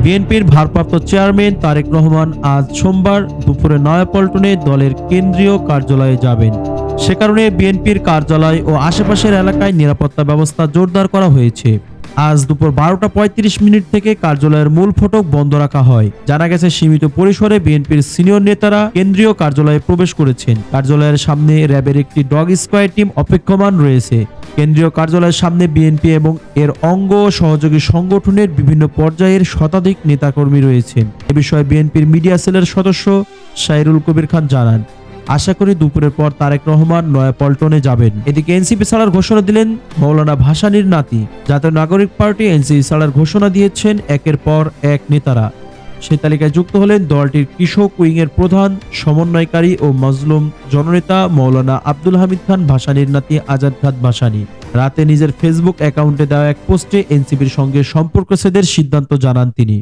বিএনপির ভারপ্রাপ্ত চেয়ারম্যান তারেক রহমান আজ সোমবার দুপুরে নয়াপল্টনে দলের কেন্দ্রীয় কার্যালয়ে যাবেন। সে কারণে বিএনপির কার্যালয় ও আশেপাশের এলাকায় নিরাপত্তা ব্যবস্থা জোরদার করা হয়েছে। আজ দুপুর 12টা 35 থেকে কার্যালয়ের মূল ফটক বন্ধ রাখা হয়। জানা গেছে, সীমিত পরিসরে বিএনপির সিনিয়র নেতারা কেন্দ্রীয় কার্যালয়ে প্রবেশ করেছেন। কার্যালয়ের সামনে র্যাবের একটি ডগ স্কোয়াড টিম অপেক্ষমান রয়েছে। কেন্দ্রীয় কার্যালয়ের সামনে বিএনপি এবং এর অঙ্গ ও সহযোগী সংগঠনের বিভিন্ন পর্যায়ের শতাধিক নেতাকর্মী রয়েছেন। এ বিষয়ে বিএনপির মিডিয়া সেলের সদস্য সাইরুল কবির খান জানান, আশা করি দুপুরের পর তারেক রহমান নয়াপল্টনে যাবেন। এদিকে এনসিপি ছাড়ার ঘোষণা দিলেন মৌলানা ভাসানীর নাতি। জাতীয় নাগরিক পার্টি এনসিপি ছাড়ার ঘোষণা দিয়েছেন একের পর এক নেতারা। সেই তালিকায় যুক্ত হলেন দলটির কৃষক উইংয়ের প্রধান সমন্বয়কারী ও মজলুম জননেতা মৌলানা আব্দুল হামিদ খান ভাসানীর নাতি আজাদ খান ভাসানী। রাতে নিজের ফেসবুক অ্যাকাউন্টে দেওয়া এক পোস্টে এনসিপির সঙ্গে সম্পর্ক ছেদের সিদ্ধান্ত জানান তিনি।